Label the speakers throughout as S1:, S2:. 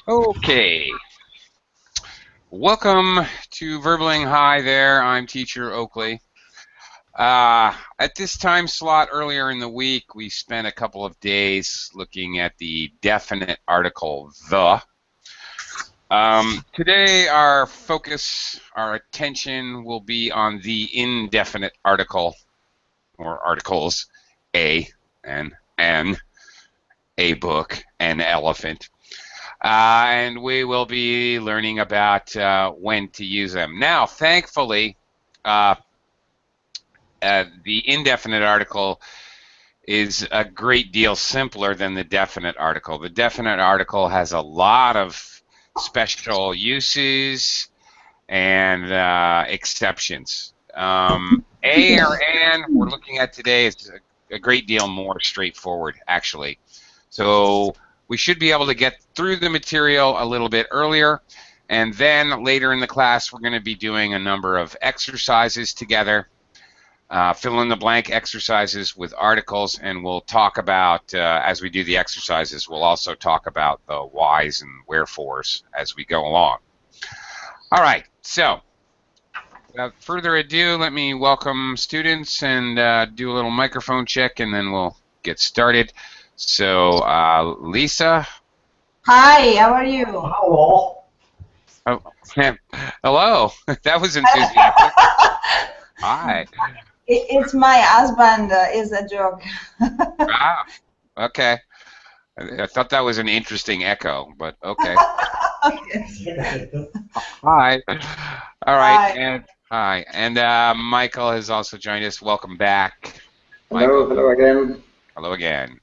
S1: Okay, welcome to Verbling. Hi there, I'm Teacher Oakley. At this time slot earlier in the week, we spent a couple of days looking at the definite article the. Today our focus, our attention will be on the indefinite article, or articles, a, and an, a book, an elephant. And we will be learning about when to use them. Now, thankfully, uh, the indefinite article is a great deal simpler than the definite article. The definite article has a lot of special uses and exceptions. A or an we're looking at today is a great deal more straightforward, actually. So we should be able to get through the material a little bit earlier, and then later in the class we're going to be doing a number of exercises together, fill in the blank exercises with articles, and we'll talk about, as we do the exercises, we'll also talk about the whys and wherefores as we go along. All right, so without further ado, let me welcome students and do a little microphone check, and then we'll get started. So, Lisa.
S2: Hi, how are you?
S3: Hello.
S1: Oh, hello. That was enthusiastic. Hi.
S2: It's my husband, is a joke.
S1: Ah, okay. I thought that was an interesting echo, but okay.
S2: Okay.
S1: Hi. All right.
S2: Hi.
S1: And hi. And Michael has also joined us. Welcome back,
S3: Hello,
S1: Michael.
S3: hello again.
S1: Hello again.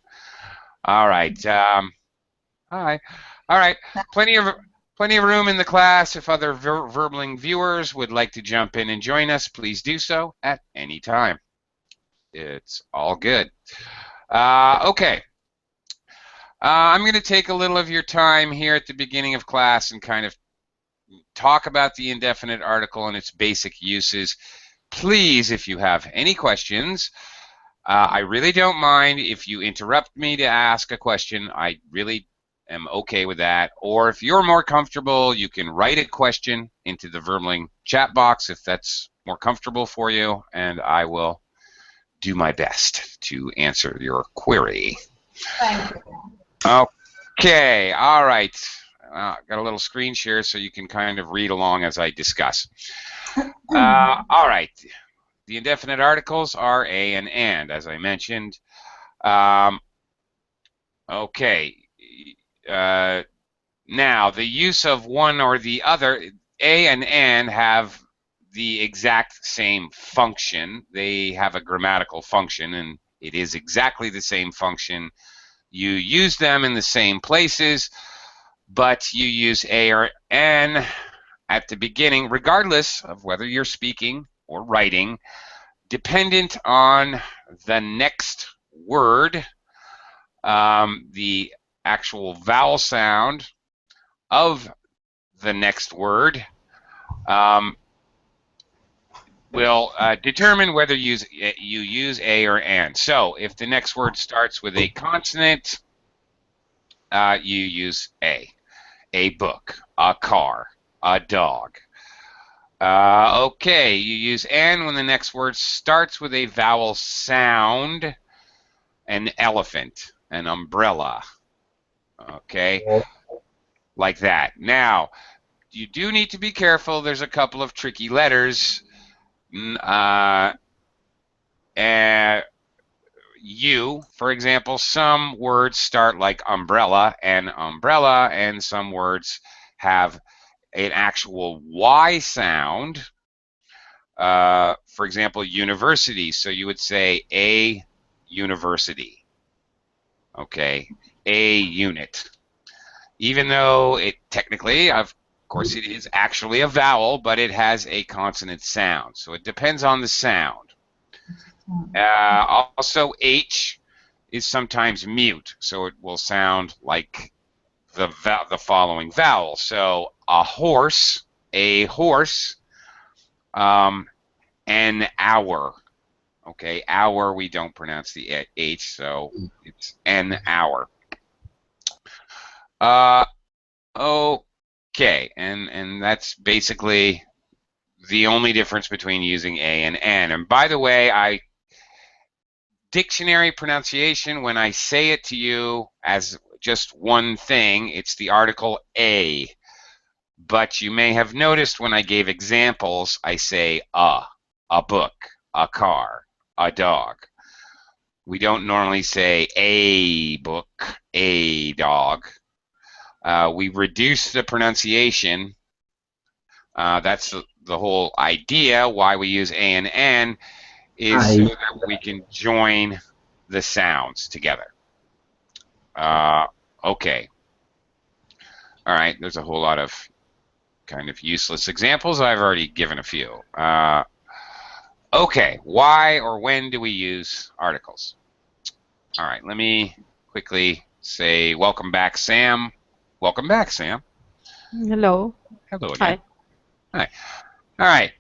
S1: All right. Hi. All right. Plenty of room in the class. If other Verbling viewers would like to jump in and join us, please do so at any time. It's all good. Okay. I'm going to take a little of your time here at the beginning of class and kind of talk about the indefinite article and its basic uses. Please, if you have any questions, I really don't mind if you interrupt me to ask a question. I really am okay with that. Or if you're more comfortable, you can write a question into the Verbling chat box if that's more comfortable for you, and I will do my best to answer your query.
S2: Thank you.
S1: Okay, all right. Got a little screen share so you can kind of read along as I discuss. All right. The indefinite articles are a and, as I mentioned. Okay. Now, the use of one or the other, a and an have the exact same function. They have a grammatical function, and it is exactly the same function. You use them in the same places, but you use a or an at the beginning, regardless of whether you're speaking or writing, dependent on the next word, the actual vowel sound of the next word will determine whether you use a or an. So if the next word starts with a consonant, you use a book, a car, a dog. Okay, you use an when the next word starts with a vowel sound, an elephant, an umbrella. Okay, like that. Now, you do need to be careful. There's a couple of tricky letters. You, for example, some words start like umbrella, and some words have an actual Y sound. For example, university. So you would say a university. Okay, a unit. Even though it technically, of course, it is actually a vowel, but it has a consonant sound. So it depends on the sound. Also, H is sometimes mute, so it will sound like the following vowel. So a horse, an hour. Okay, hour, we don't pronounce the H, so it's an hour. Okay, and that's basically the only difference between using a and an. And by the way, dictionary pronunciation, when I say it to you as just one thing, it's the article a. But you may have noticed when I gave examples, I say a book, a car, a dog. We don't normally say a book, a dog. We reduce the pronunciation. That's the whole idea why we use a and an is so
S3: I.
S1: that we can join the sounds together. Okay. All right, there's a whole lot of kind of useless examples. I've already given a few. Okay, why or when do we use articles? All right, let me quickly say welcome back, Sam. Welcome back, Sam.
S4: Hello.
S1: Hello again.
S4: Hi.
S1: Hi. All right,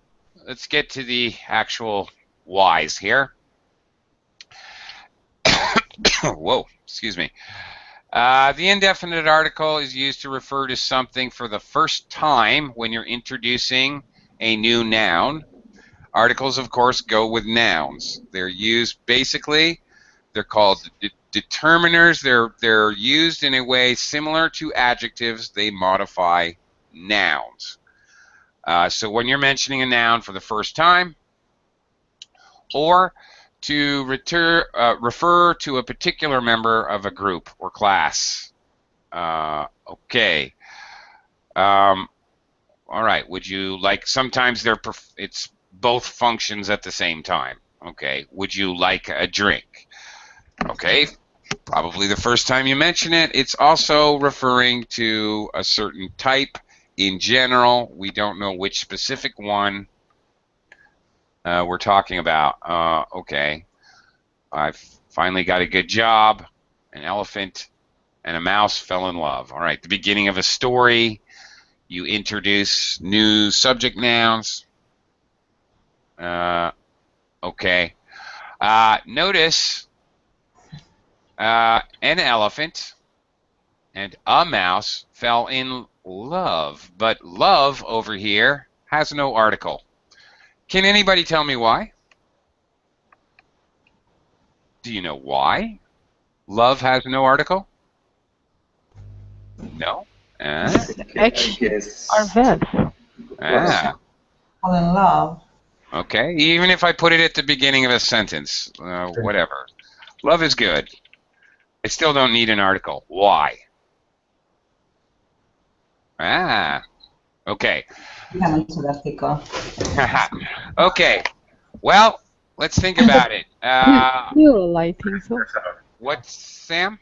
S1: let's get to the actual whys here. Whoa, excuse me. The indefinite article is used to refer to something for the first time when you're introducing a new noun. Articles, of course, go with nouns. They're used basically, they're called determiners. They're used in a way similar to adjectives. They modify nouns. So when you're mentioning a noun for the first time, or to refer to a particular member of a group or class. Okay. All right. Would you like? Sometimes it's both functions at the same time. Okay. Would you like a drink? Okay. Probably the first time you mention it. It's also referring to a certain type in general. We don't know which specific one we're talking about. Okay. I've finally got a good job. An elephant and a mouse fell in love. All right. The beginning of a story. You introduce new subject nouns. Okay. Notice an elephant and a mouse fell in love, but love over here has no article. Can anybody tell me why? Do you know why love has no article? No?
S4: Actually, are verbs.
S2: Fall in love.
S1: Okay. Even if I put it at the beginning of a sentence, whatever. Love is good. I still don't need an article. Why? Okay. Okay. Well, let's think about it.
S4: Plural, I think so.
S1: What's Sam?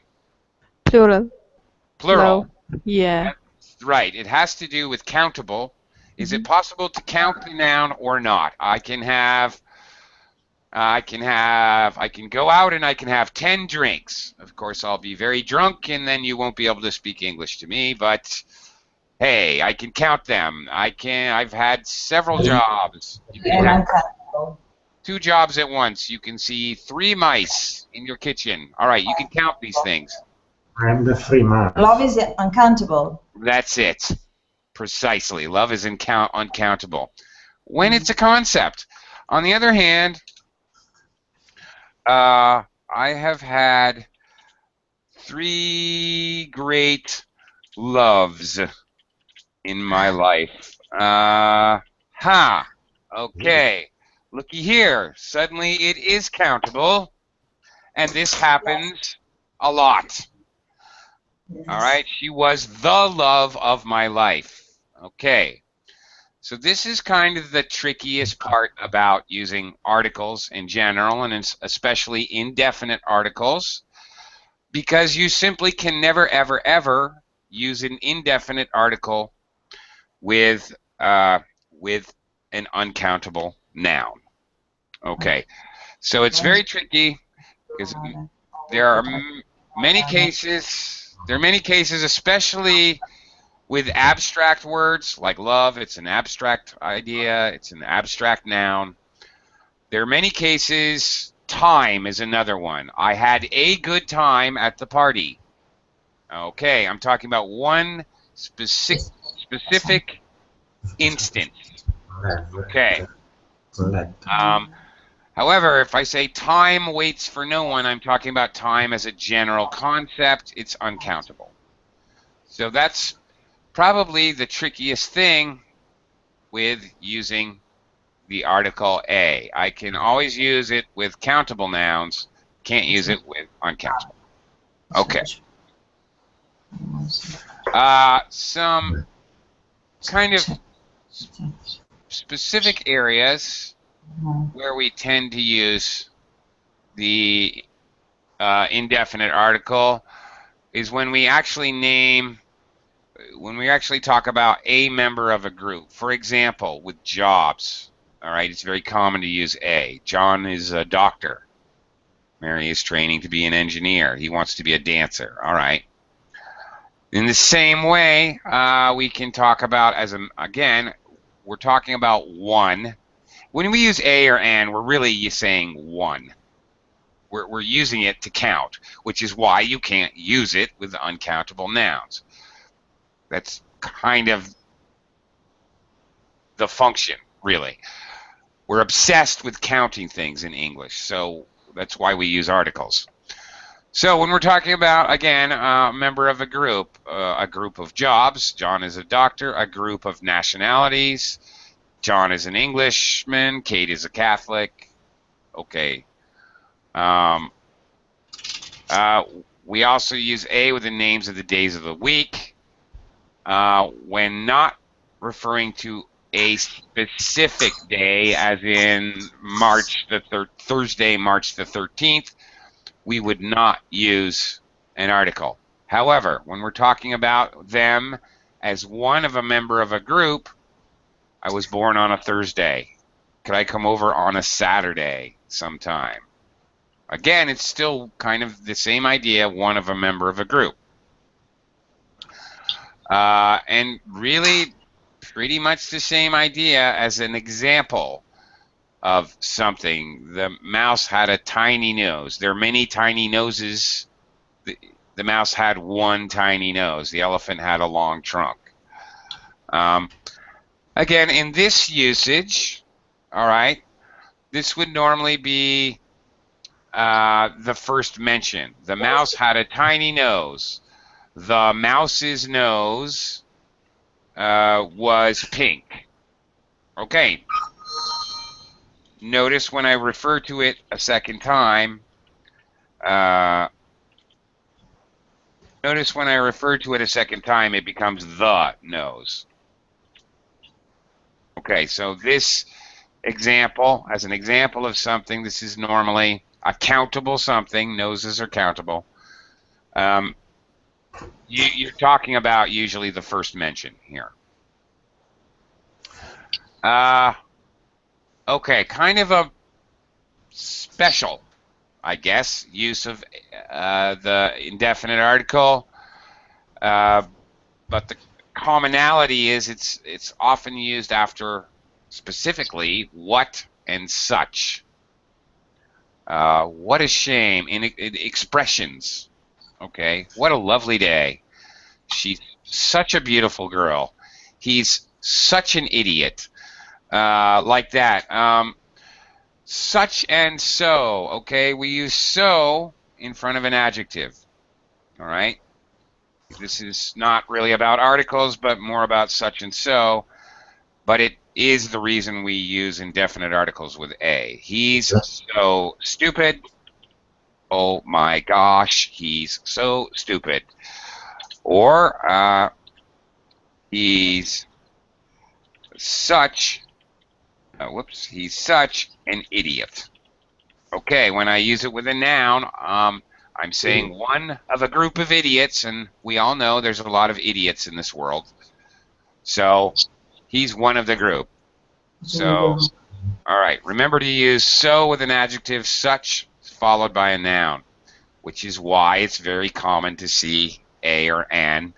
S4: Plural.
S1: Plural.
S4: No. Yeah.
S1: Right. It has to do with countable. Is it possible to count the noun or not? I can go out and I can have 10 drinks. Of course, I'll be very drunk and then you won't be able to speak English to me, but hey, I can count them. I've had several jobs. You can have 2 jobs at once. You can see 3 mice in your kitchen. All right, you can count these things.
S3: I'm the free man.
S2: Love is uncountable.
S1: That's it. Precisely. Love is uncountable. When it's a concept. On the other hand, I have had 3 great loves in my life. Okay. Looky here. Suddenly it is countable. And this happens a lot.
S2: Yes.
S1: All right. She was the love of my life. Okay. So this is kind of the trickiest part about using articles in general, and especially indefinite articles, because you simply can never, ever, ever use an indefinite article with an uncountable noun. Okay. So it's very tricky because there are many cases. There are many cases, especially with abstract words like love. It's an abstract idea. It's an abstract noun. There are many cases. Time is another one. I had a good time at the party. Okay, I'm talking about one specific instance. Okay. However, if I say time waits for no one, I'm talking about time as a general concept. It's uncountable. So that's probably the trickiest thing with using the article a. I can always use it with countable nouns, can't use it with uncountable. Okay. Some kind of specific areas where we tend to use the indefinite article is when we actually talk about a member of a group. For example, with jobs, all right, it's very common to use a. John is a doctor. Mary is training to be an engineer. He wants to be a dancer. All right. In the same way, we can talk about again, we're talking about one. When we use a or an, we're really saying one. We're using it to count, which is why you can't use it with uncountable nouns. That's kind of the function, really. We're obsessed with counting things in English, so that's why we use articles. So when we're talking about, again, a member of a group of jobs, John is a doctor, a group of nationalities, John is an Englishman, Kate is a Catholic. Okay. We also use a with the names of the days of the week when not referring to a specific day, as in Thursday, March the 13th. We would not use an article. However, when we're talking about them as one of a member of a group, I was born on a Thursday. Could I come over on a Saturday sometime? Again, it's still kind of the same idea, one of a member of a group. And really pretty much the same idea as an example of something. The mouse had a tiny nose. There are many tiny noses. The mouse had one tiny nose. The elephant had a long trunk. Again, in this usage, all right, this would normally be the first mention. The mouse had a tiny nose. The mouse's nose was pink. Okay. Notice when I refer to it a second time, it becomes the nose. Okay, so this example, as an example of something, this is normally a countable something. Noses are countable. You're talking about usually the first mention here. Okay, kind of a special, I guess, use of the indefinite article, but the commonality is it's often used after specifically what and such. What a shame. In expressions. Okay, what a lovely day. She's such a beautiful girl. He's such an idiot. Like that. Such and so. Okay, we use so in front of an adjective. All right. This is not really about articles, but more about such and so. But it is the reason we use indefinite articles with a. He's so stupid. Oh my gosh, he's so stupid. Or he's such, he's such an idiot. Okay, when I use it with a noun, I'm saying one of a group of idiots, and we all know there's a lot of idiots in this world. So he's one of the group. So, all right, remember to use so with an adjective, such followed by a noun, which is why it's very common to see a or an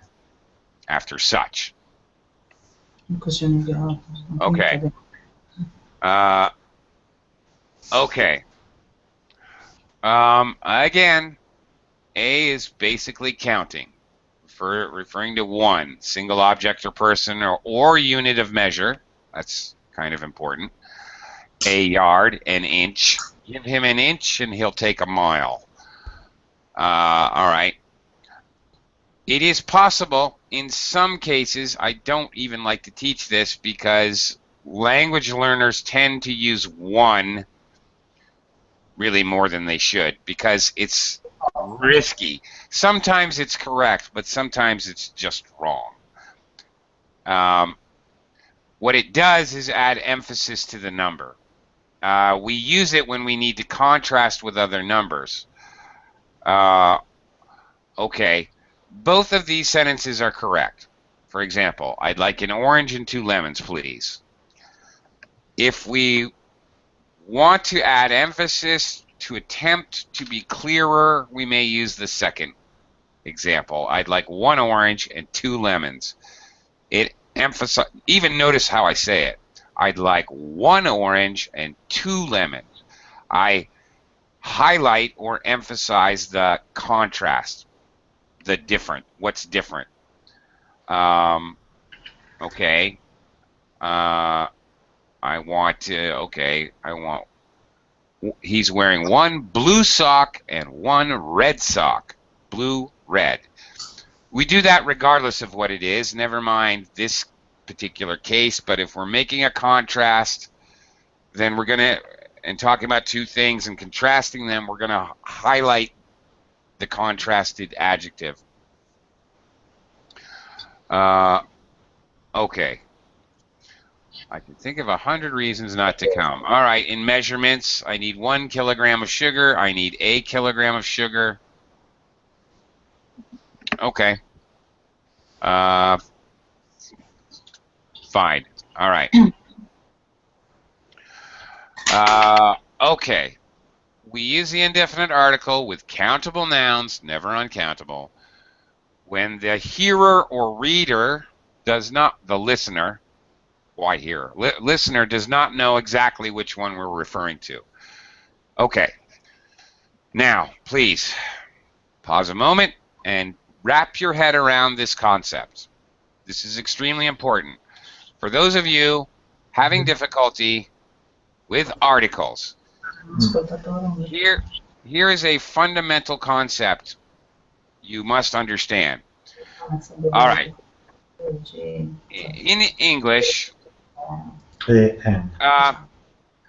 S1: after such. Okay. Okay. Again, a is basically counting. referring to one single object or person or unit of measure. That's kind of important. A yard, an inch. Give him an inch and he'll take a mile. All right. It is possible in some cases, I don't even like to teach this because language learners tend to use one really more than they should because it's risky. Sometimes it's correct, but sometimes it's just wrong. What it does is add emphasis to the number. We use it when we need to contrast with other numbers. Okay, both of these sentences are correct. For example, I'd like an orange and 2 lemons, please. If we want to add emphasis to attempt to be clearer, we may use the second example. I'd like 1 orange and 2 lemons. It emphasizes, even notice how I say it. I'd like 1 orange and 2 lemons. I highlight or emphasize the contrast, the different, what's different. Okay. He's wearing 1 blue sock and 1 red sock. Blue, red. We do that regardless of what it is, never mind this particular case, but if we're making a contrast, then we're going to, and talking about 2 things and contrasting them, we're going to highlight the contrasted adjective. Okay. I can think of 100 reasons not to come. All right, in measurements, I need 1 kilogram of sugar. I need a kilogram of sugar. Okay. Fine. All right. Okay. We use the indefinite article with countable nouns, never uncountable, when the hearer or reader does not, the listener, why hearer? Listener does not know exactly which one we're referring to. Okay. Now, please, pause a moment and wrap your head around this concept. This is extremely important. For those of you having difficulty with articles, here is a fundamental concept you must understand. All right. In English,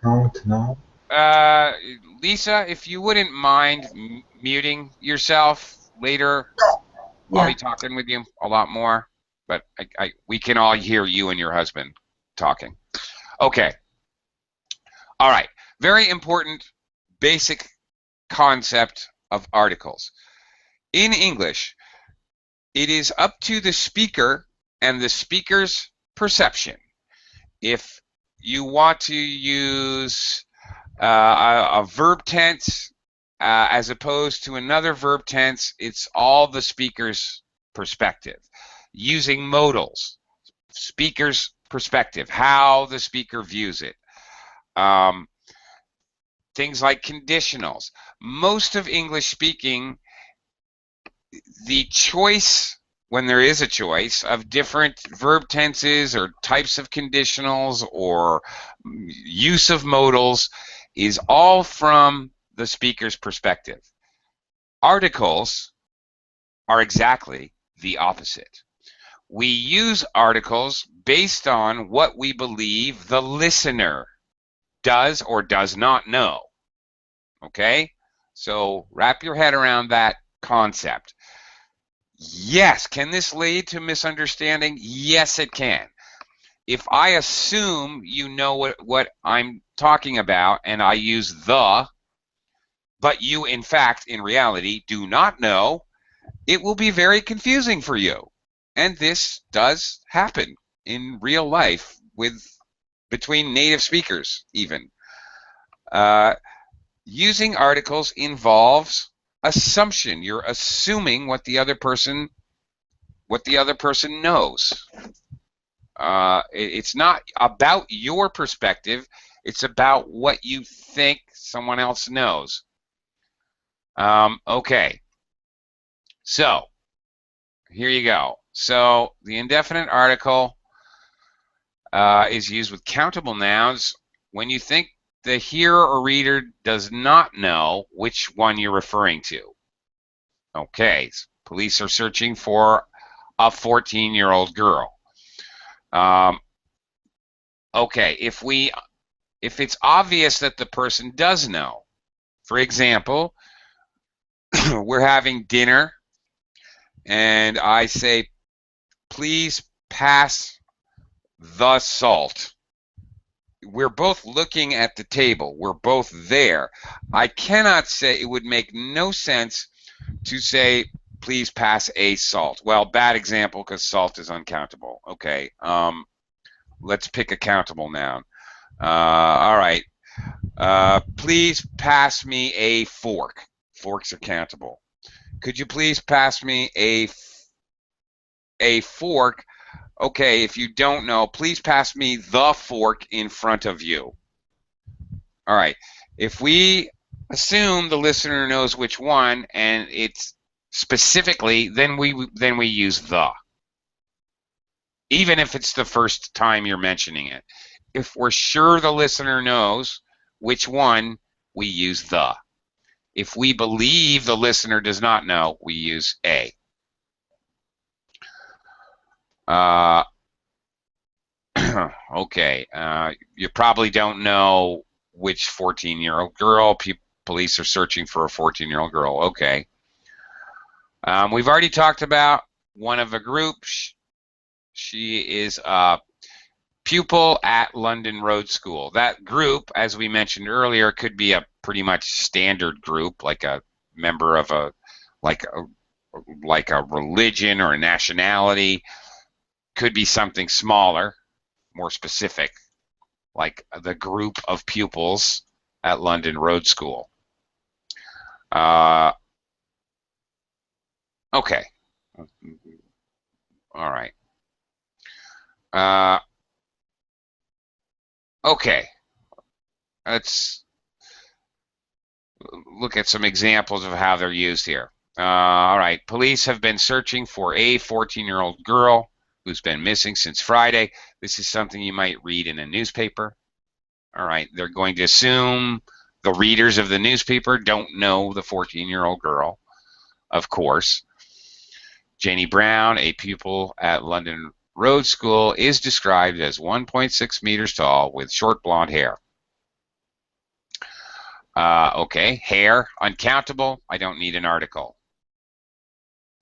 S3: Count now.
S1: Lisa, if you wouldn't mind muting yourself later, I'll be talking with you a lot more, but we can all hear you and your husband talking. Okay. All right. Very important basic concept of articles. In English, it is up to the speaker and the speaker's perception. If you want to use a verb tense as opposed to another verb tense, it's all the speaker's perspective. Using modals, speaker's perspective, how the speaker views it. Things like conditionals. Most of English speaking, the choice, when there is a choice, of different verb tenses or types of conditionals or use of modals is all from the speaker's perspective. Articles are exactly the opposite. We use articles based on what we believe the listener does or does not know. Okay? So wrap your head around that concept. Yes, can this lead to misunderstanding? Yes, it can. If I assume you know what I'm talking about and I use the, but you in fact, in reality, do not know, it will be very confusing for you. And this does happen in real life between native speakers even. Using articles involves assumption. You're assuming what the other person knows. It's not about your perspective. It's about what you think someone else knows. Okay. So here you go. So the indefinite article is used with countable nouns when you think the hearer or reader does not know which one you're referring to. Okay, police are searching for a 14-year-old girl. Okay, if it's obvious that the person does know, for example, we're having dinner and I say, please pass the salt. We're both looking at the table. We're both there. I cannot say, it would make no sense to say, please pass a salt. Well, bad example because salt is uncountable. Okay, let's pick a countable noun. All right. Please pass me a fork. Forks are countable. Could you please pass me a fork? Okay, if you don't know, please pass me the fork in front of you. All right. If we assume the listener knows which one and it's specifically, then we use the. Even if it's the first time you're mentioning it. If we're sure the listener knows which one, we use the. If we believe the listener does not know, we use a. Okay, you probably don't know which 14-year-old girl. Police are searching for a 14-year-old girl. Okay. We've already talked about one of a group. She is a pupil at London Road School. That group, as we mentioned earlier, could be a pretty much standard group, like a member of like a religion or a nationality. Could be something smaller, more specific, like the group of pupils at London Road School. Okay. All right. Okay. Let's look at some examples of how they're used here. All right. Police have been searching for a 14-year-old girl who's been missing since Friday. This is something you might read in a newspaper. All right. They're going to assume the readers of the newspaper don't know the 14-year-old girl, of course. Jenny Brown, a pupil at London Road School, is described as 1.6 meters tall with short blonde hair. Okay, hair, uncountable. I don't need an article.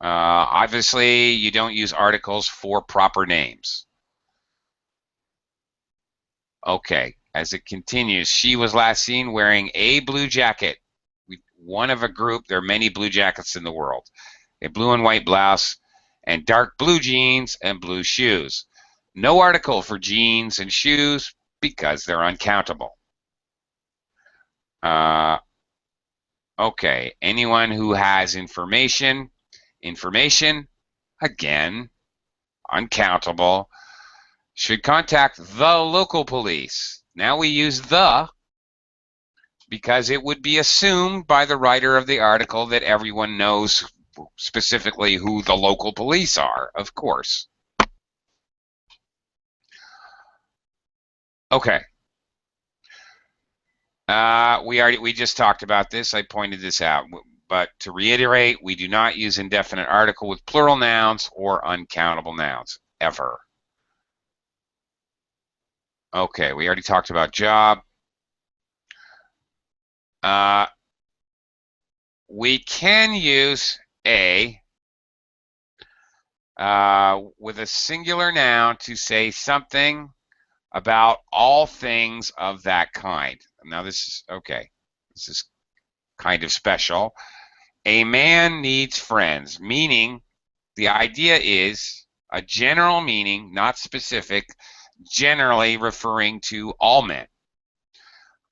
S1: Obviously, you don't use articles for proper names. Okay, as it continues, she was last seen wearing a blue jacket. One of a group, there are many blue jackets in the world. A blue and white blouse and dark blue jeans and blue shoes. No article for jeans and shoes because they're uncountable. Okay, anyone who has information, again, uncountable, should contact the local police. Now we use the because it would be assumed by the writer of the article that everyone knows specifically who the local police are, of course. Okay. We just talked about this. I pointed this out. But to reiterate, we do not use indefinite article with plural nouns or uncountable nouns, ever. Okay, we already talked about job. We can use a with a singular noun to say something about all things of that kind. Now this is, okay, this is kind of special. A man needs friends, meaning the idea is a general meaning, not specific, generally referring to all men.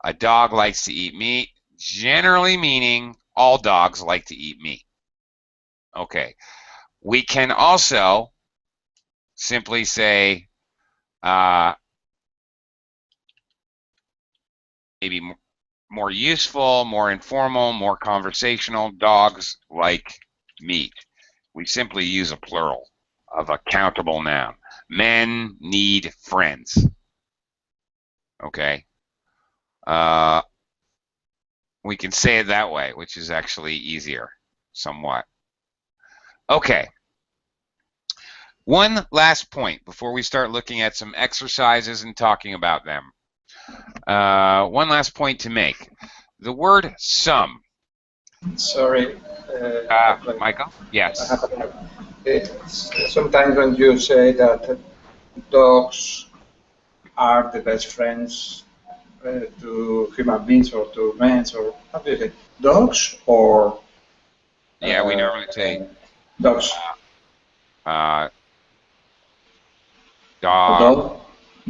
S1: A dog likes to eat meat, generally meaning all dogs like to eat meat. Okay. We can also simply say maybe more useful, more informal, more conversational. Dogs like meat. We simply use a plural of a countable noun. Men need friends. Okay. We can say it that way, which is actually easier, somewhat. Okay. One last point before we start looking at some exercises and talking about them. One last point to make. The word some.
S5: Sorry.
S1: Michael? Yes.
S5: Sometimes when you say that dogs are the best friends to human beings or to men, or how do you say, dogs or?
S1: Yeah, we normally say
S5: dogs.
S1: Dog.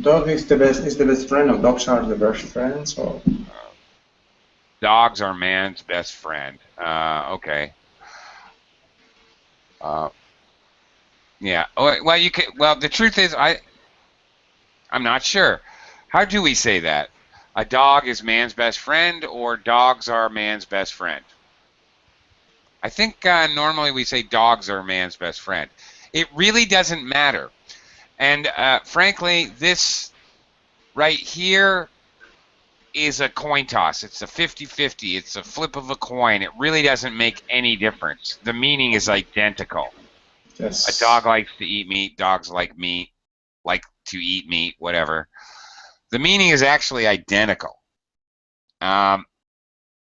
S5: Dog is the best friend, or dogs are the best friends, or?
S1: Dogs are man's best friend. Okay. Yeah. Well, you could. Well, the truth is, I'm not sure. How do we say that? A dog is man's best friend, or dogs are man's best friend? I think normally we say dogs are man's best friend. It really doesn't matter. And frankly, this right here is a coin toss. It's a 50-50. It's a flip of a coin. It really doesn't make any difference. The meaning is identical.
S5: Yes.
S1: A dog likes to eat meat. Dogs like meat, like to eat meat, whatever. The meaning is actually identical.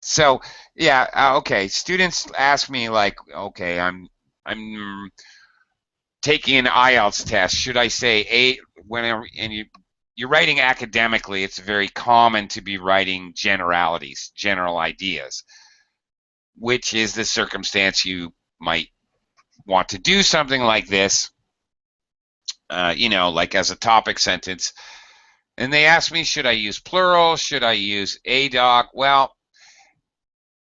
S1: So yeah, okay. Students ask me like, okay, I'm taking an IELTS test. Should I say a whenever and you're writing academically? It's very common to be writing generalities, general ideas, which is the circumstance you might want to do something like this. You know, like as a topic sentence. And they ask me, should I use plural? Should I use a dog? Well,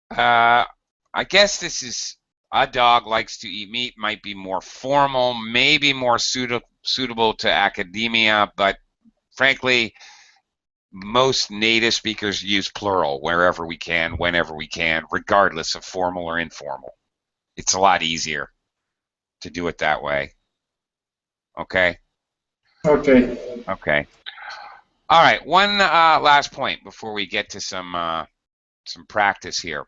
S1: I guess this is a dog likes to eat meat might be more formal, maybe more suitable to academia, but frankly, most native speakers use plural wherever we can, whenever we can, regardless of formal or informal. It's a lot easier to do it that way. Okay?
S5: Okay.
S1: Okay. All right, one last point before we get to some practice here.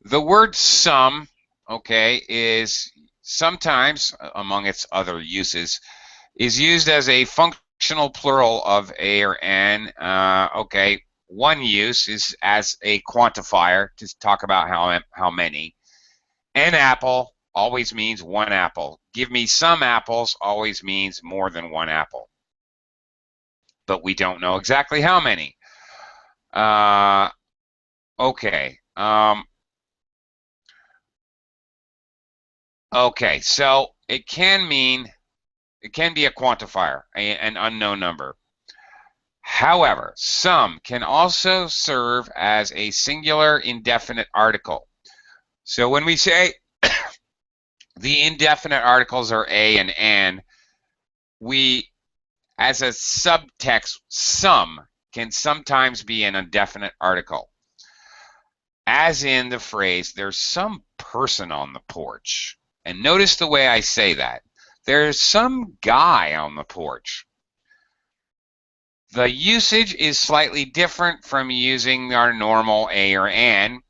S1: The word some, okay, is sometimes, among its other uses, is used as a functional plural of a or an. Okay, one use is as a quantifier to talk about how many. An apple always means one apple. Give me some apples always means more than one apple. But we don't know exactly how many. Okay. Okay, so it can be a quantifier, an unknown number. However, some can also serve as a singular indefinite article. So when we say the indefinite articles are a and an, we, as a subtext, some can sometimes be an indefinite article. As in the phrase, there's some person on the porch. And notice the way I say that. There's some guy on the porch. The usage is slightly different from using our normal a or an,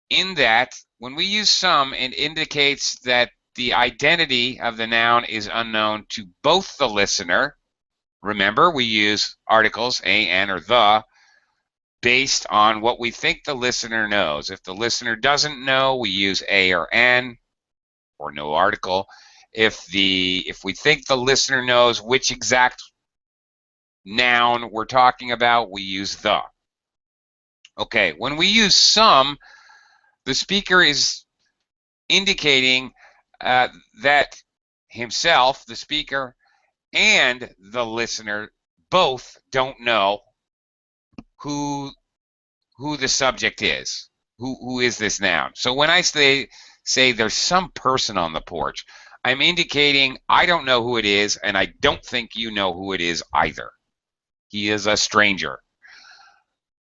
S1: in that when we use some, it indicates that the identity of the noun is unknown to both the listener. Remember, we use articles, a, an, or the, based on what we think the listener knows. If the listener doesn't know, we use a or an, or no article. If we think the listener knows which exact noun we're talking about, we use the. Okay, when we use some, the speaker is indicating that himself, the speaker, and the listener both don't know who the subject is. Who is this noun? So when I say there's some person on the porch, I'm indicating I don't know who it is, and I don't think you know who it is either. He is a stranger.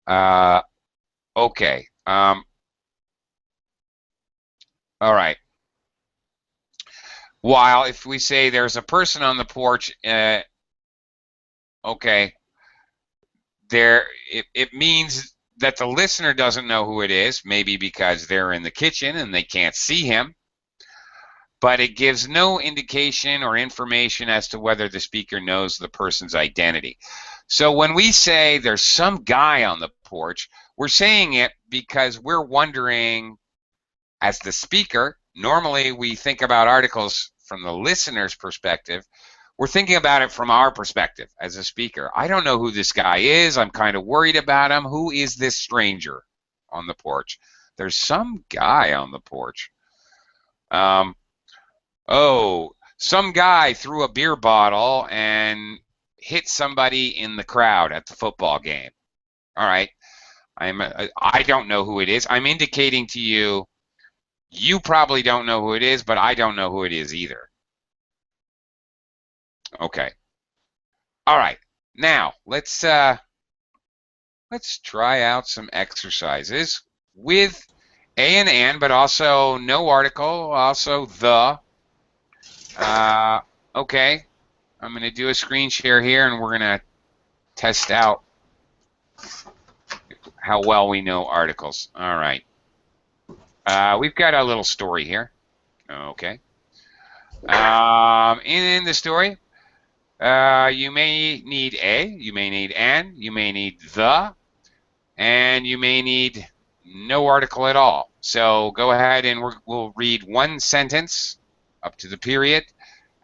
S1: Okay. All right. While if we say there's a person on the porch, okay, it means that the listener doesn't know who it is, maybe because they're in the kitchen and they can't see him, but it gives no indication or information as to whether the speaker knows the person's identity. So when we say there's some guy on the porch, we're saying it because we're wondering, as the speaker, normally we think about articles from the listener's perspective. We're thinking about it from our perspective as a speaker. I don't know who this guy is. I'm kind of worried about him. Who is this stranger on the porch? There's some guy on the porch. Oh, some guy threw a beer bottle and hit somebody in the crowd at the football game. All right. I don't know who it is. I'm indicating to you, you probably don't know who it is, but I don't know who it is either. Okay. All right. Now let's try out some exercises with a and an, but also no article, also the. Okay. I'm going to do a screen share here, and we're going to test out how well we know articles. All right. We've got a little story here. Okay. In the story, you may need a, you may need an, you may need the, and you may need no article at all. So go ahead and we'll read one sentence up to the period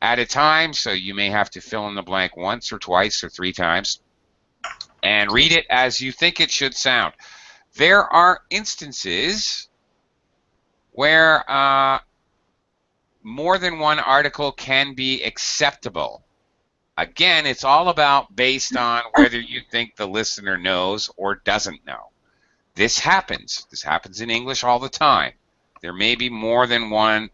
S1: at a time. So you may have to fill in the blank once or twice or 3 times. And read it as you think it should sound. There are instances where more than one article can be acceptable. Again, it's all about based on whether you think the listener knows or doesn't know. This happens. This happens in English all the time. There may be more than one.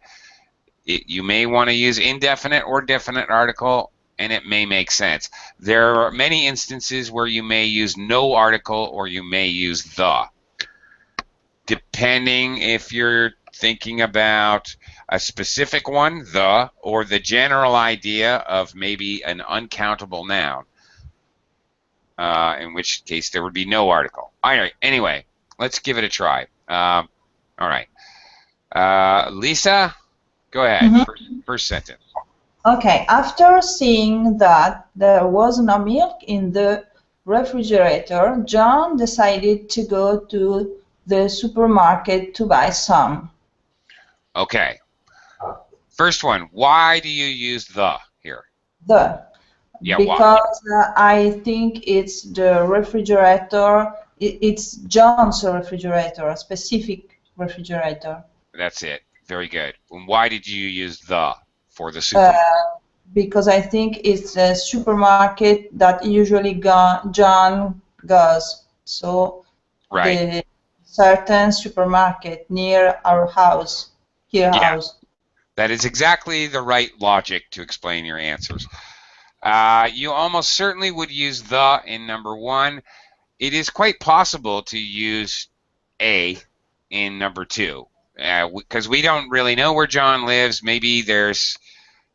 S1: You may want to use indefinite or definite article, and it may make sense. There are many instances where you may use no article or you may use the. Depending if you're thinking about a specific one, the, or the general idea of maybe an uncountable noun, in which case there would be no article. All right, anyway, let's give it a try. All right. Lisa, go ahead. First sentence.
S2: Okay, after seeing that there was no milk in the refrigerator, John decided to go to the supermarket to buy some.
S1: Okay. First one, why do you use the here?
S2: The.
S1: Yeah,
S2: because I think it's the refrigerator, it's John's refrigerator, a specific refrigerator.
S1: That's it. Very good. And why did you use the for the supermarket?
S2: Because I think it's a supermarket that usually John goes. So
S1: right.
S2: The certain supermarket near our house, house.
S1: That is exactly the right logic to explain your answers. You almost certainly would use the in number 1. It is quite possible to use a in number 2 because we don't really know where John lives. Maybe there's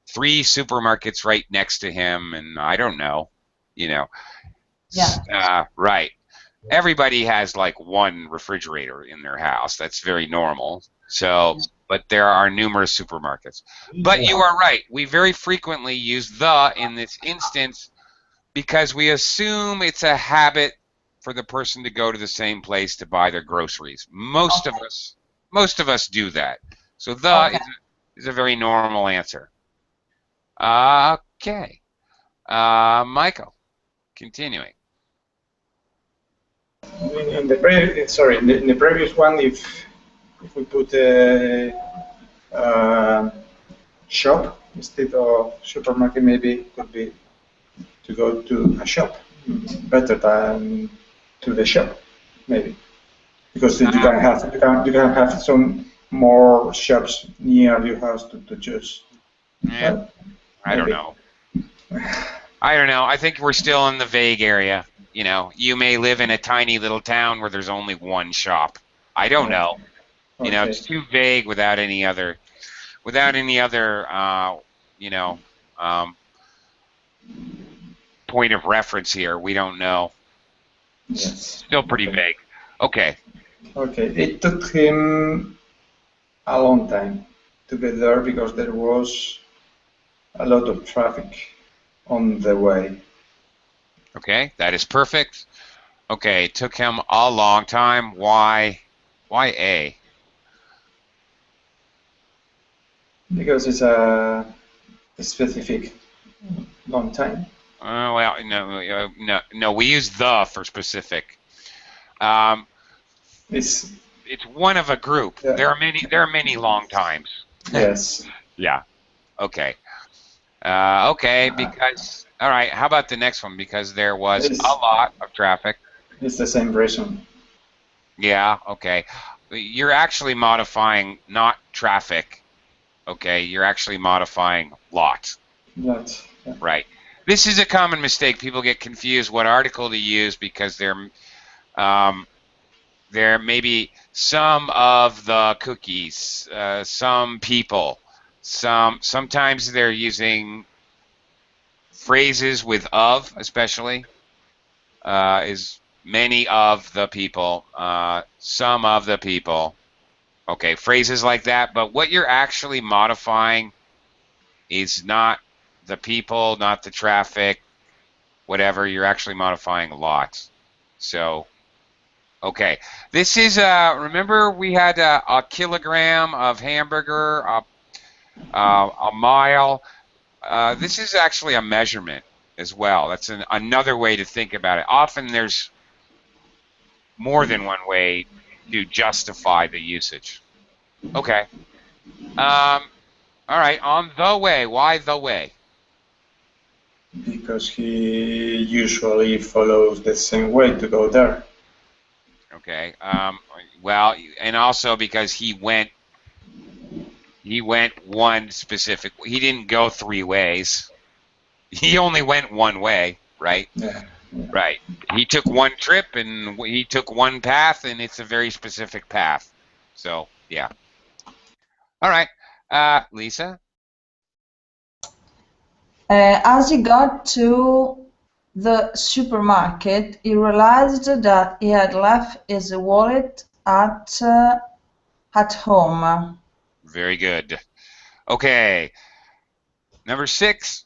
S1: 3 supermarkets right next to him, and I don't know, you know.
S2: Yeah.
S1: Right. Everybody has like 1 refrigerator in their house. That's very normal. So, but there are numerous supermarkets. But you are right. We very frequently use the in this instance because we assume it's a habit for the person to go to the same place to buy their groceries. Most of us do that. So the is a very normal answer. Okay. Michael, continuing.
S5: In the previous one, if we put shop instead of supermarket, maybe it could be to go to a shop better than to the shop, maybe, because you can have some more shops near your house to choose.
S1: Yeah, I don't know. I think we're still in the vague area. You may live in a tiny little town where there's only 1 shop. I don't know. You know,
S5: Okay.
S1: it's too vague without any other, you know, point of reference here. We don't know.
S5: Yes.
S1: Still pretty
S5: Okay.
S1: vague. Okay.
S5: Okay. It took him a long time to get there because there was a lot of traffic on the way.
S1: Okay, that is perfect. Okay, it took him a long time. Why A?
S5: Because it's a specific long time.
S1: Well, no. We use the for specific.
S5: It's
S1: It's one of a group.
S5: yeah.
S1: There are many long times.
S5: Yes.
S1: Yeah. Okay. Okay. Because all right. How about the next one? Because there was a
S5: It's
S1: lot of traffic.
S5: it's the same reason.
S1: Yeah. Okay. You're actually modifying not traffic. Okay. You're actually modifying lot.
S5: That yeah.
S1: Right. This is a common mistake. People get confused what article to use because there may be some of the cookies, some people, sometimes they're using phrases with of, especially is many of the people, some of the people. Okay, phrases like that. But what you're actually modifying is not the people, not the traffic, whatever. You're actually modifying lots. So. Okay, this is remember we had a kilogram of hamburger, a mile. This is actually a measurement as well. That's another way to think about it. Often there's more than one way to justify the usage. Okay. All right, on the way. Why the way?
S5: Because he usually follows the same way to go there.
S1: Okay. Well, and also because he went one specific. He didn't go three ways. He only went one way, right?
S5: Yeah. Yeah.
S1: Right. He took one trip and he took one path, and it's a very specific path. So, yeah. All right. Lisa?
S2: As he got to the supermarket, he realized that he had left his wallet at home.
S1: Very good. Okay. Number 6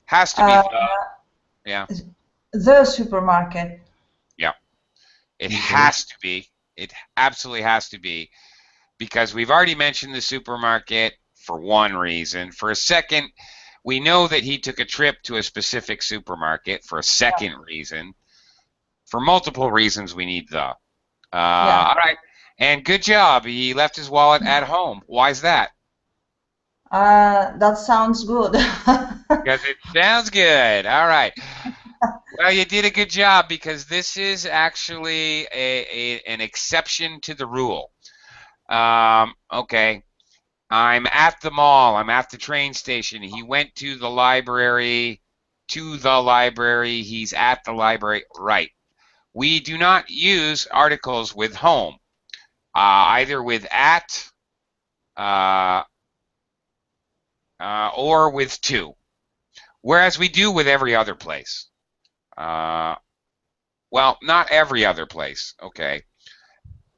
S1: has to be
S2: Uh,
S1: the. Yeah.
S2: the supermarket.
S1: Yeah. It
S3: Okay.
S1: has to be. It absolutely has to be because we've already mentioned the supermarket for one reason. For a second, we know that he took a trip to a specific supermarket for a second reason. For multiple reasons, we need the.
S2: Yeah.
S1: All right. And good job. He left his wallet at home. Why is that?
S2: That sounds good.
S1: Because it sounds good. All right. Well, you did a good job because this is actually an exception to the rule. Okay. I'm at the mall. I'm at the train station. He went to the library. He's at the library. Right. We do not use articles with home, either with at or with to, whereas we do with every other place. Well, not every other place. Okay.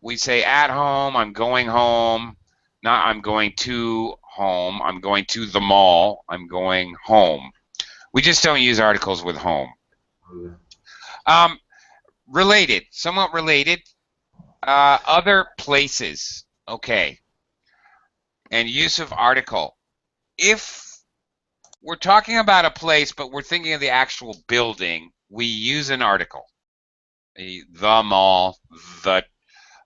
S1: We say at home, I'm going home, not I'm going to home, I'm going to the mall, I'm going home. We just don't use articles with home. Related, somewhat related, other places, okay, and use of article. If we're talking about a place, but we're thinking of the actual building, we use an article. The mall, the,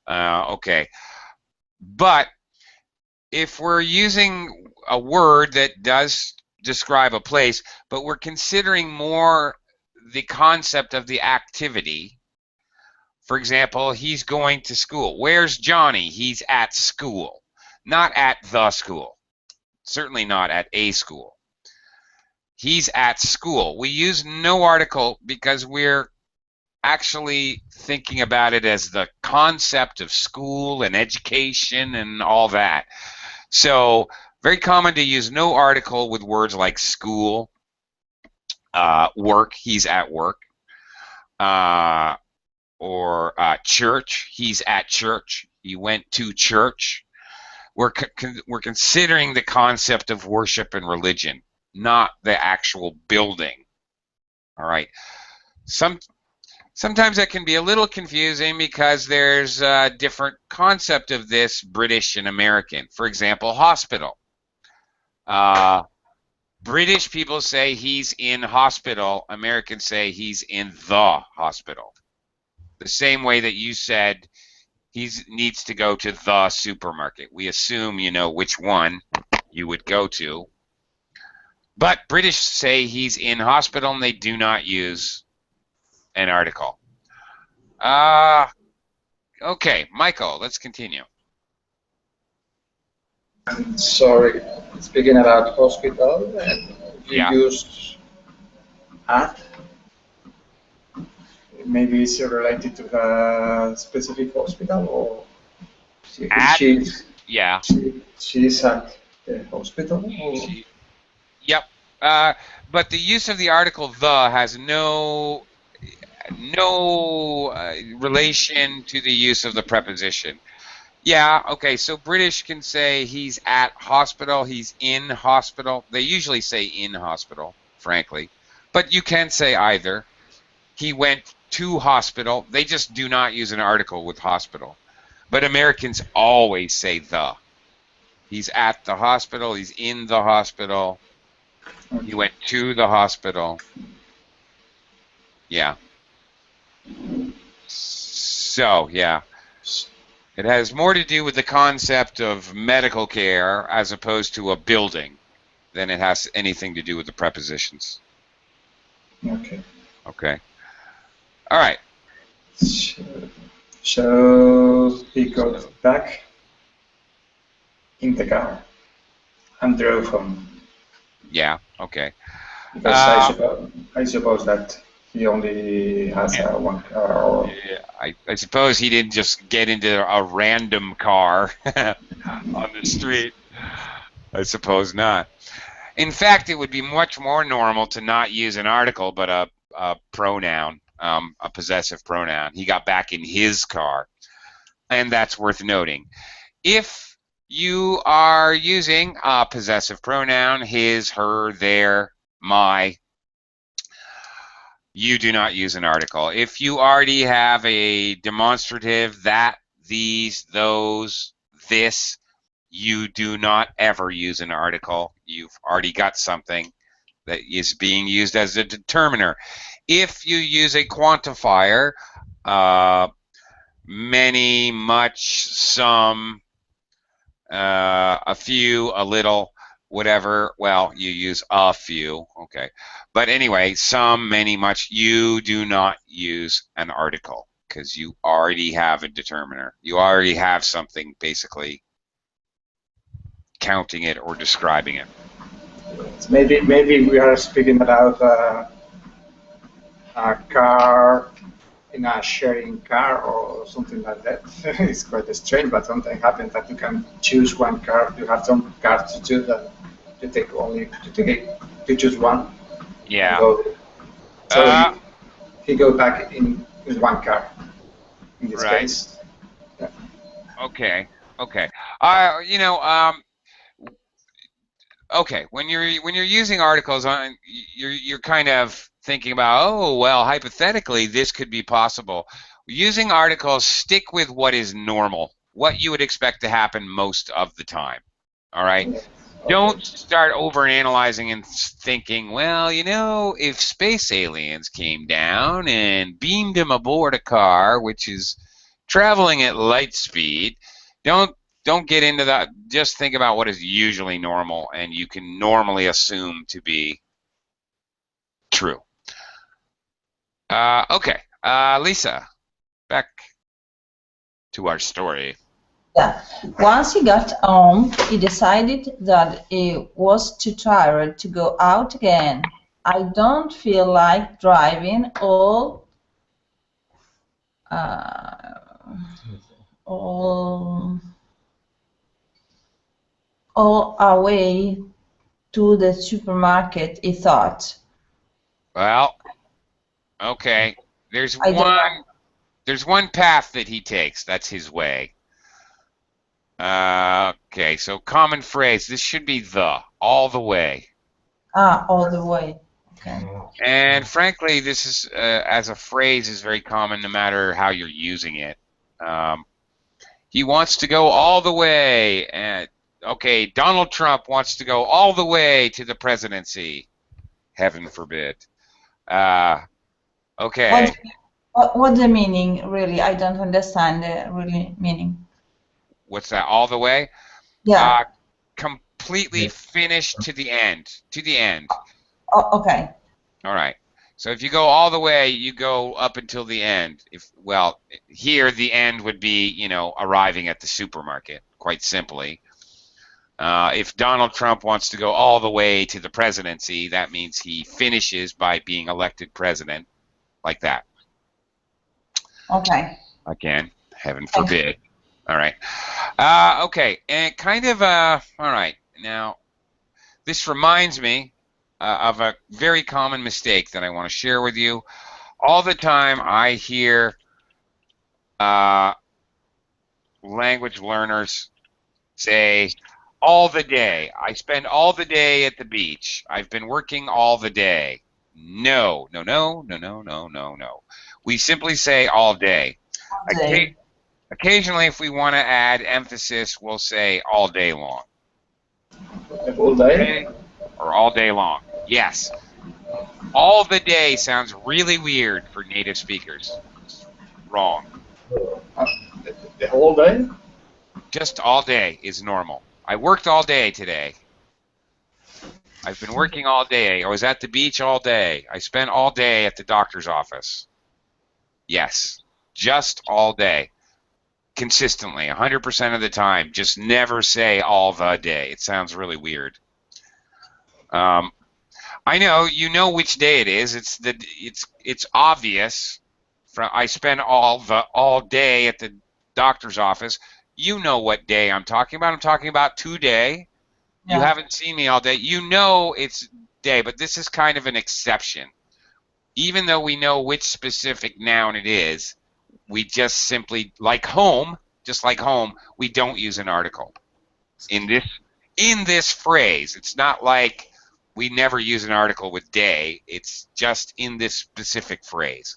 S1: okay. But if we're using a word that does describe a place, but we're considering more the concept of the activity, for example, he's going to school. Where's Johnny? He's at school, not at the school, certainly not at a school. He's at school. We use no article because we're actually thinking about it as the concept of school and education and all that. So very common to use no article with words like school, work, he's at work, or church, he's at church, he went to church. We're considering the concept of worship and religion, not the actual building. All right. Sometimes that can be a little confusing because there's a different concept of this, British and American. For example, hospital. British people say he's in hospital. Americans say he's in the hospital. The same way that you said he needs to go to the supermarket. We assume you know which one you would go to. But British say he's in hospital and they do not use an article. Okay, Michael, let's continue.
S5: Sorry, speaking about hospital, you use at. Maybe it's related to the specific hospital, or she's at the hospital. Or?
S1: Yep. But the use of the article "the" has no relation to the use of the preposition. Yeah, okay, so British can say he's at hospital, he's in hospital. They usually say in hospital, frankly. But you can say either. He went to hospital. They just do not use an article with hospital. But Americans always say the. He's at the hospital, he's in the hospital, he went to the hospital. Yeah. So, yeah. It has more to do with the concept of medical care as opposed to a building than it has anything to do with the prepositions.
S5: Okay.
S1: Okay. All right.
S5: So he got back in the car and drove home.
S1: Yeah, okay.
S5: Because I suppose that he only has one car. Or...
S1: Yeah, I suppose he didn't just get into a random car on the street. I suppose not. In fact, it would be much more normal to not use an article but a pronoun, a possessive pronoun. He got back in his car, and that's worth noting. If you are using a possessive pronoun, his, her, their, my, you do not use an article. If you already have a demonstrative, that, these, those, this, you do not ever use an article. You've already got something that is being used as a determiner. If you use a quantifier, many, much, some, a few, a little, whatever, well, you use a few, okay. But anyway, some, many, much, you do not use an article because you already have a determiner. You already have something basically counting it or describing it.
S5: Maybe we are speaking about a car in a sharing car or something like that. It's quite strange, but sometimes happens that you can choose one car. You have some cars to choose, and you take only to choose one.
S1: Yeah.
S5: So he goes back in one car. In this case. Yeah.
S1: Okay. Okay. Okay. When you're using articles, you're kind of thinking about, oh well, hypothetically this could be possible. Using articles, stick with what is normal, what you would expect to happen most of the time. All right. Okay. Don't start overanalyzing and thinking, well, if space aliens came down and beamed him aboard a car which is traveling at light speed, don't get into that. Just think about what is usually normal and you can normally assume to be true. Okay, Lisa, back to our story.
S2: Yeah. Once he got home, he decided that he was too tired to go out again. I don't feel like driving all all our way to the supermarket, he thought.
S1: Well, okay. There's
S2: I don't know.
S1: one path that he takes. That's his way. Okay, so common phrase. This should be the, all the way.
S2: All the way. Okay.
S1: And frankly, this is, as a phrase, is very common no matter how you're using it. He wants to go all the way. And okay, Donald Trump wants to go all the way to the presidency. Heaven forbid. Okay.
S2: What's the meaning, really? I don't understand the really meaning.
S1: What's that? All the way?
S2: Yeah.
S1: Completely finished to the end. To the end.
S2: Oh, okay.
S1: All right. So if you go all the way, you go up until the end. Well, here the end would be, you know, arriving at the supermarket, quite simply. If Donald Trump wants to go all the way to the presidency, that means he finishes by being elected president, like that.
S2: Okay.
S1: Again, heaven forbid. All right. Okay, and kind of, all right. Now, this reminds me of a very common mistake that I want to share with you. All the time I hear language learners say, all the day. I spend all the day at the beach. I've been working all the day. No, no, no, no, no, no, no, no. We simply say all day. Occasionally, if we want to add emphasis, we'll say all day long.
S5: All day?
S1: Or all day long. Yes. All the day sounds really weird for native speakers. Wrong.
S5: The whole day?
S1: Just all day is normal. I worked all day today. I've been working all day. I was at the beach all day. I spent all day at the doctor's office. Yes, just all day. Consistently, 100% of the time. Just never say all the day. It sounds really weird. I know, you know which day it is. It's obvious. I spend all day at the doctor's office. You know what day I'm talking about. I'm talking about today. Yeah. You haven't seen me all day. You know it's day, but this is kind of an exception. Even though we know which specific noun it is, we just simply, like home, just like home, we don't use an article. In this phrase, it's not like we never use an article with day. It's just in this specific phrase.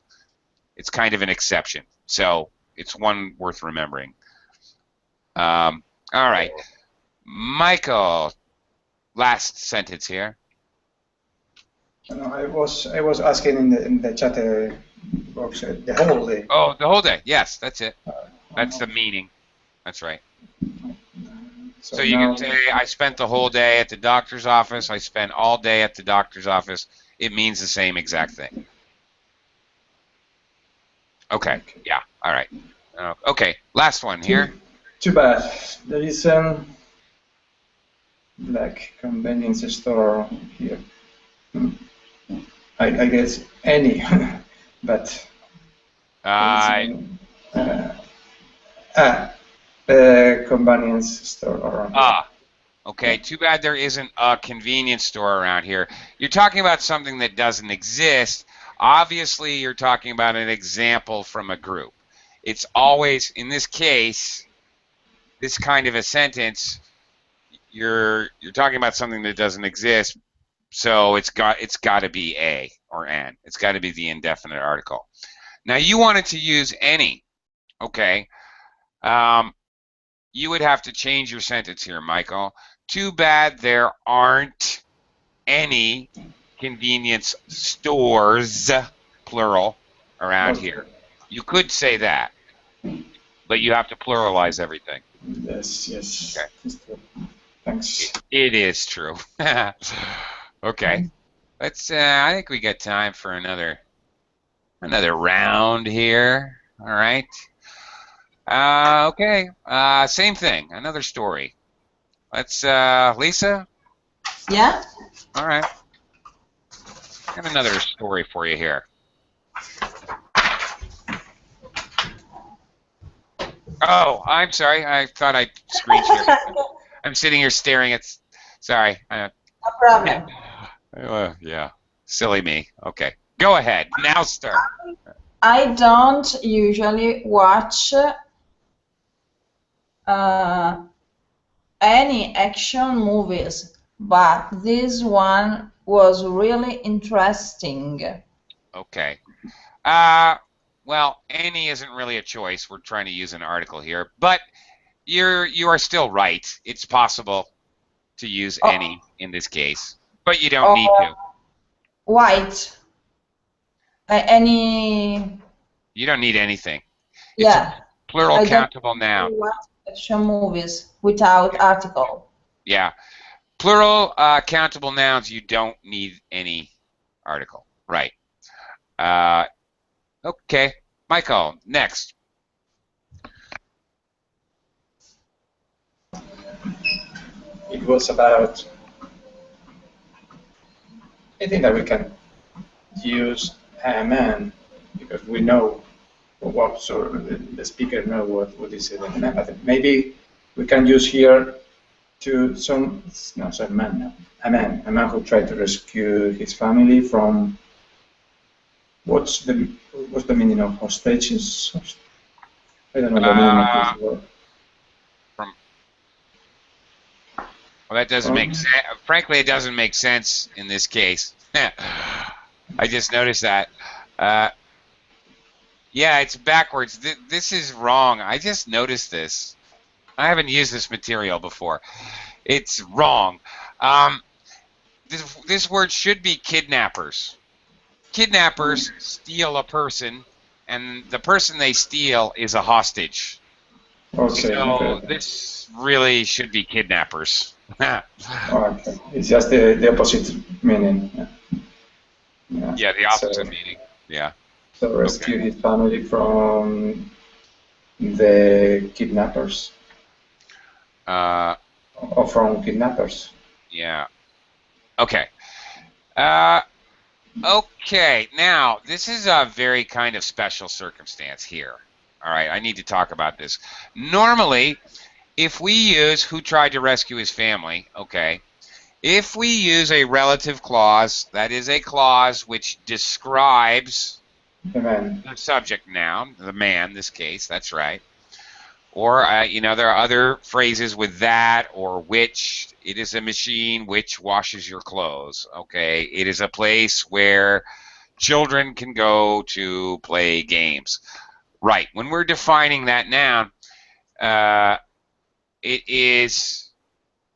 S1: It's kind of an exception. So it's one worth remembering. All right. Michael, last sentence here.
S5: I was asking in the chat box the whole day.
S1: Oh, the whole day. Yes, that's it. That's the meaning. That's right. So you can say, I spent the whole day at the doctor's office. I spent all day at the doctor's office. It means the same exact thing. Okay. Yeah. All right. Okay. Last one here.
S5: Too bad. There is like convenience store here. I guess any, but convenience store around here.
S1: Okay. Too bad there isn't a convenience store around here. You're talking about something that doesn't exist. Obviously, you're talking about an example from a group. It's always, in this case, this kind of a sentence, you're talking about something that doesn't exist. So it's got to be a or an. It's got to be the indefinite article. Now you wanted to use any, okay? You would have to change your sentence here, Michael. Too bad there aren't any convenience stores, plural, around here. You could say that, but you have to pluralize everything.
S5: Yes, yes.
S1: Okay.
S5: Thanks.
S1: It is true. Okay, let's. I think we got time for another round here. All right. Okay. Same thing. Another story. Let's. Lisa.
S2: Yeah.
S1: All right. Got another story for you here. Oh, I'm sorry. I thought I screen shared. I'm sitting here staring at. Sorry.
S2: No problem.
S1: Yeah. Silly me. Okay. Go ahead. Now start.
S2: I don't usually watch any action movies, but this one was really interesting.
S1: Okay. Well, any isn't really a choice. We're trying to use an article here, but you are still right. It's possible to use any in this case, but you don't need
S2: Or
S1: to.
S2: white. Any,
S1: You don't need anything. It's a
S2: yeah.
S1: plural
S2: I don't
S1: countable noun.
S2: watch action movies without article.
S1: Yeah. Plural countable nouns, you don't need any article. Right. Okay. Michael, next.
S5: It was about, I think that we can use a man because we know what, so the speaker know what is it, and but maybe we can use here to some, no, some man, no, a man who tried to rescue his family from, what's the meaning of hostages? I don't know the meaning of this word.
S1: Well, that doesn't make sense. Frankly, it doesn't make sense in this case. I just noticed that. Yeah, it's backwards. This is wrong. I just noticed this. I haven't used this material before. It's wrong. This word should be kidnappers. Kidnappers steal a person, and the person they steal is a hostage.
S5: Okay,
S1: So
S5: okay.
S1: this really should be kidnappers.
S5: Okay, it's just the opposite meaning.
S1: Yeah, the opposite meaning. Yeah.
S5: So rescue his family from the kidnappers. Or from kidnappers.
S1: Yeah. Okay. Okay, now this is a very kind of special circumstance here. All right, I need to talk about this. Normally, if we use who tried to rescue his family, okay, if we use a relative clause, that is a clause which describes
S5: the
S1: subject noun, the man, this case, that's right. Or, there are other phrases with that or which. It is a machine which washes your clothes, okay? It is a place where children can go to play games. Right, when we're defining that noun, it is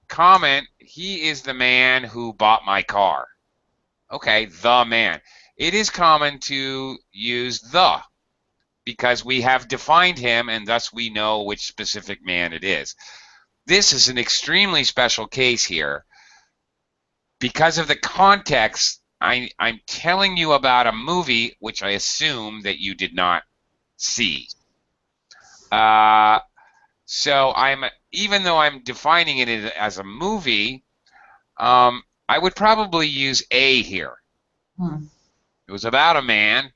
S1: common, he is the man who bought my car. Okay, the man. It is common to use the, because we have defined him and thus we know which specific man it is. This is an extremely special case here. Because of the context, I'm telling you about a movie which I assume that you did not see. So even though I'm defining it as a movie, I would probably use a here. It was about a man.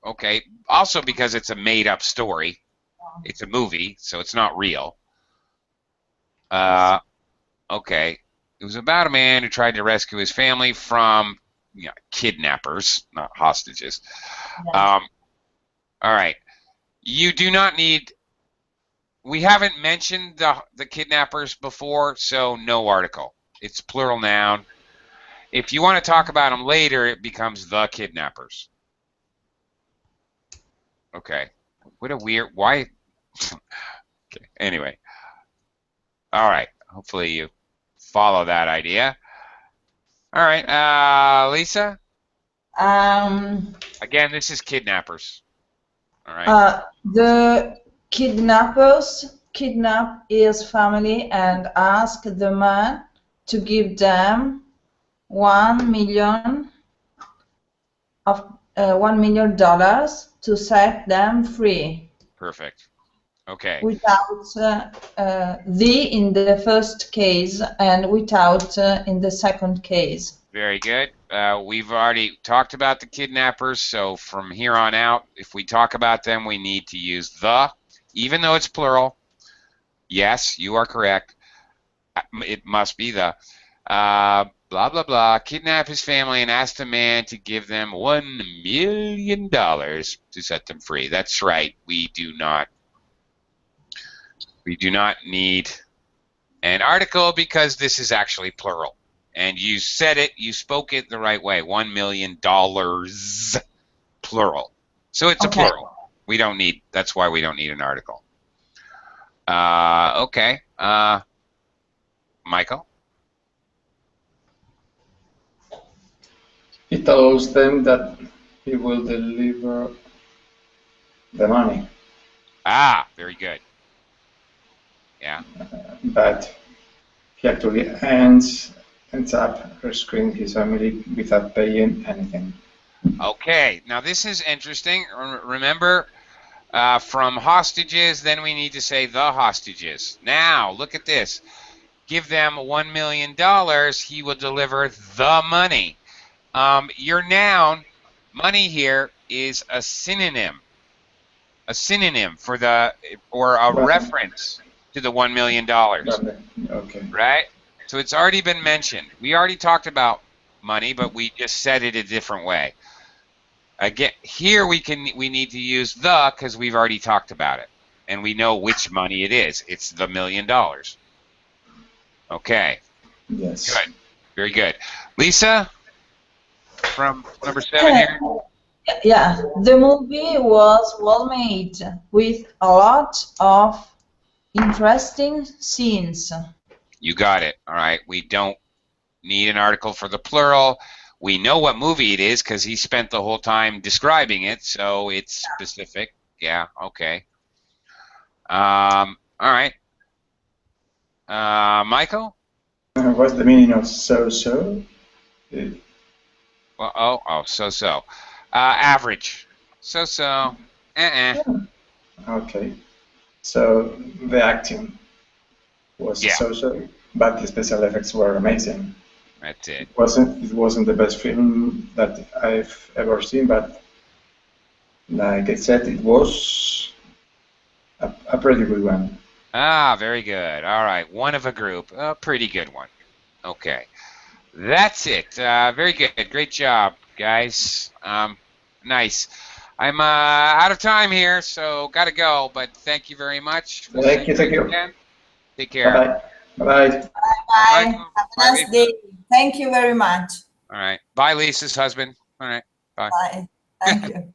S1: Okay. Also because it's a made-up story. It's a movie, so it's not real. Okay. It was about a man who tried to rescue his family from kidnappers, not hostages. All right. You do not need. We haven't mentioned the kidnappers before, so no article. It's plural noun. If you want to talk about them later, it becomes the kidnappers. Okay. What a weird. Why? Okay. Anyway. All right. Hopefully you follow that idea. All right. Lisa? Again, this is kidnappers. All right.
S2: The kidnappers kidnap his family and ask the man to give them $1 million to set them free.
S1: Perfect. Okay.
S2: Without the in the first case and without in the second case.
S1: Very good. We've already talked about the kidnappers, so from here on out, if we talk about them, we need to use the. even though it's plural. Yes, you are correct. It must be the blah, blah, blah, kidnap his family and ask the man to give them $1 million to set them free. That's right. We do not need an article because this is actually plural. And you said it, you spoke it the right way. $1 million, plural. So it's a plural. We don't need, that's why we don't need an article. Okay. Michael?
S5: He tells them that he will deliver the money.
S1: Ah, very good. Yeah.
S5: But he actually ends up rescuing his family without paying anything.
S1: Okay, now this is interesting. Remember, from hostages, then we need to say the hostages. Now, look at this. Give them $1 million, he will deliver the money. Your noun, money here, is a synonym. A synonym for the, or a reference to the $1 million.
S5: Okay.
S1: Right? So it's already been mentioned. We already talked about money, but we just said it a different way. Again, here we need to use the because we've already talked about it, and we know which money it is. It's the $1 million. Okay.
S5: Yes.
S1: Good. Very good. Lisa, from number 7 here.
S2: Yeah, the movie was well made with a lot of interesting scenes.
S1: You got it. All right. We don't need an article for the plural. We know what movie it is because he spent the whole time describing it, so it's specific. Yeah, okay. All right. Michael?
S5: What's the meaning of so-so?
S1: Well, so-so. Average. So-so.
S5: Okay. So the acting was so-so, but the special effects were amazing.
S1: That's it.
S5: It wasn't the best film that I've ever seen, but like I said, it was a pretty good one.
S1: Ah, very good. All right. One of a group. A pretty good one. Okay. That's it. Very good. Great job, guys. Nice. I'm out of time here, so got to go, but thank you very much. We'll
S5: Thank you.
S1: again. Take care.
S5: Bye-bye. Bye-bye.
S2: Bye. Have a nice day. Thank you very much.
S1: All right. Bye, Lisa's husband. All right. Bye.
S2: Bye. Thank you.